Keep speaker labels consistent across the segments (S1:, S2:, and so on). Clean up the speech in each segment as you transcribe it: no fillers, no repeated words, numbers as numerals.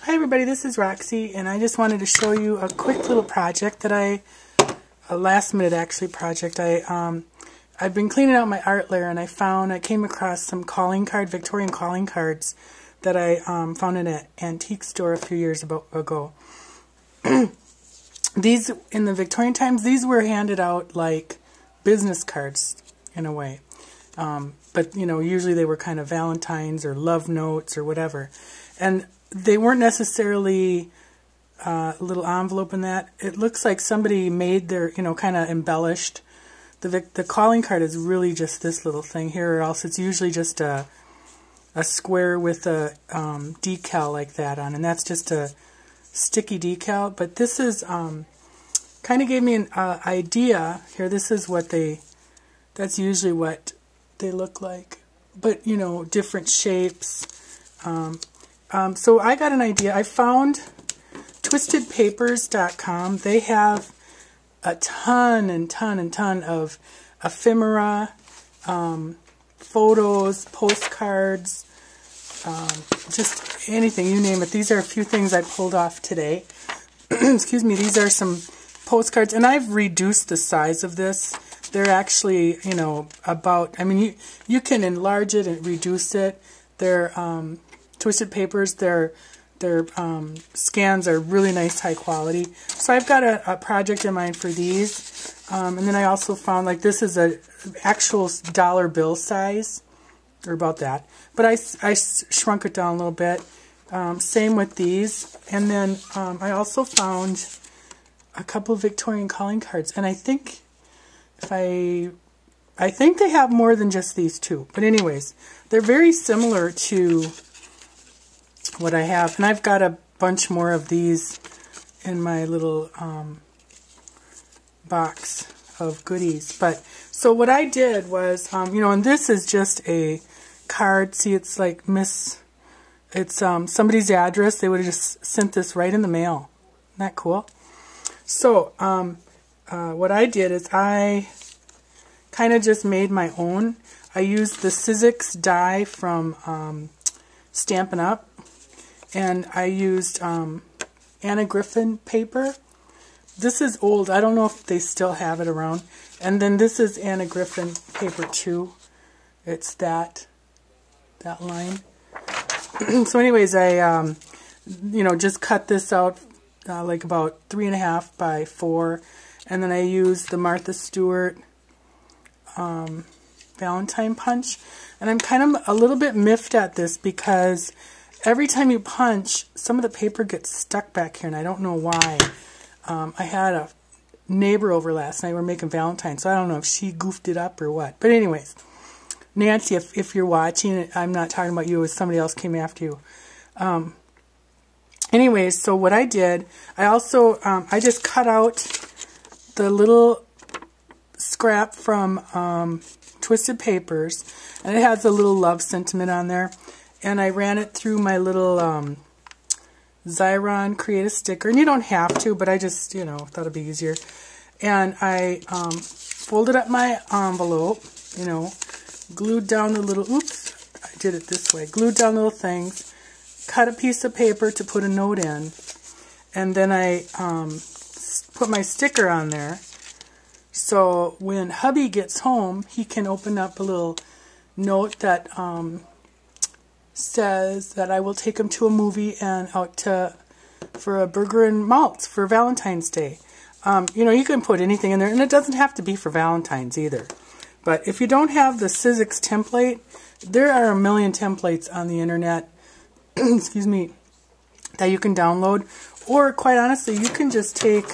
S1: Hi everybody, this is Roxy, and I just wanted to show you a quick little project that a last minute actually project. I've been cleaning out my art layer, and I came across some Victorian calling cards that I found in an antique store a few years ago. These, in the Victorian times, these were handed out like business cards in a way. But, you know, usually they were kind of Valentine's or love notes or whatever. And they weren't necessarily a little envelope in that. It looks like somebody made their, you know, kind of embellished. The calling card is really just this little thing here, or else it's usually just a square with a decal like that on. And that's just a sticky decal. But this is kind of gave me an idea. Here, this is what that's usually what they look like, but you know, different shapes. So I got an idea. I found twistedpapers.com. They have a ton of ephemera, photos, postcards, just anything, you name it. These are a few things I pulled off today. Excuse me, these are some postcards, and I've reduced the size of this. They're actually, you know, about, I mean, you can enlarge it and reduce it. They're Twisted Papers, their scans are really nice, high quality. So I've got a project in mind for these. And then I also found, like, this is a actual dollar bill size, or about that. But I shrunk it down a little bit. Same with these. And then I also found a couple of Victorian calling cards. And I think I think they have more than just these two. But anyways, they're very similar to what I have. And I've got a bunch more of these in my little box of goodies. But so what I did was, you know, and this is just a card. See, it's like it's somebody's address. They would have just sent this right in the mail. Isn't that cool? So, what I did is I kind of just made my own. I used the Sizzix die from Stampin' Up, and I used Anna Griffin paper. This is old. I don't know if they still have it around. And then this is Anna Griffin paper too. It's that line. So anyways, I you know, just cut this out like about 3.5 by 4, and then I used the Martha Stewart Valentine punch. And I'm kind of a little bit miffed at this because every time you punch, some of the paper gets stuck back here, and I don't know why. I had a neighbor over last night. We're making Valentine, so I don't know if she goofed it up or what. But anyways, Nancy, if you're watching, I'm not talking about you, as somebody else came after you. Anyways, so what I did, I also, I just cut out the little scrap from Twisted Papers, and it has a little love sentiment on there, and I ran it through my little Xyron Create a Sticker, and you don't have to, but I just, you know, thought it'd be easier. And I folded up my envelope, you know, glued down the little, oops, I did it this way, glued down little things, cut a piece of paper to put a note in, and then I put my sticker on there. So when hubby gets home, he can open up a little note that says that I will take him to a movie and out for a burger and malts for Valentine's Day. You know, you can put anything in there, and it doesn't have to be for Valentine's either. But if you don't have the Sizzix template, there are a million templates on the internet, excuse me, that you can download. Or quite honestly, you can just take,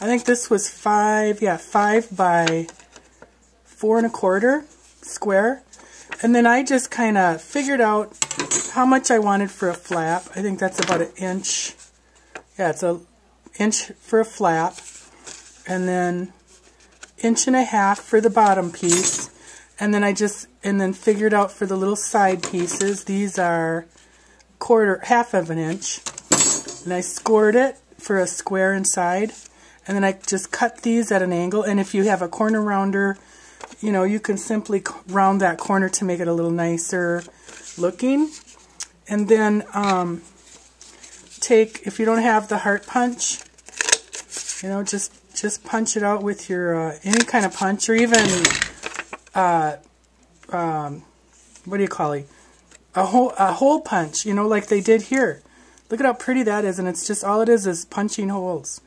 S1: I think this was 5 by 4.25 square. And then I just kind of figured out how much I wanted for a flap. I think that's about 1 inch. Yeah, it's 1 inch for a flap. And then 1.5 inches for the bottom piece. And then figured out for the little side pieces, these are half of an inch. And I scored it for a square inside. And then I just cut these at an angle. And if you have a corner rounder, you know, you can simply round that corner to make it a little nicer looking. And then take, if you don't have the heart punch, you know, just punch it out with your, any kind of punch, or even, what do you call it? A hole punch, you know, like they did here. Look at how pretty that is, and it's just, all it is punching holes.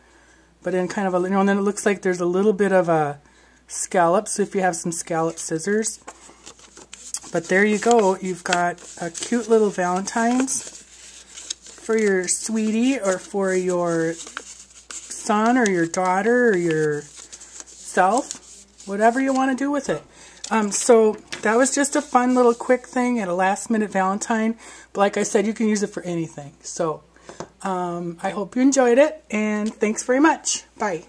S1: But in kind of a, you know, and then it looks like there's a little bit of a scallop, so if you have some scallop scissors. But there you go, you've got a cute little Valentine's for your sweetie, or for your son, or your daughter, or yourself, whatever you want to do with it. So that was just a fun little quick thing at a last minute Valentine. But like I said, you can use it for anything. So I hope you enjoyed it, and thanks very much. Bye.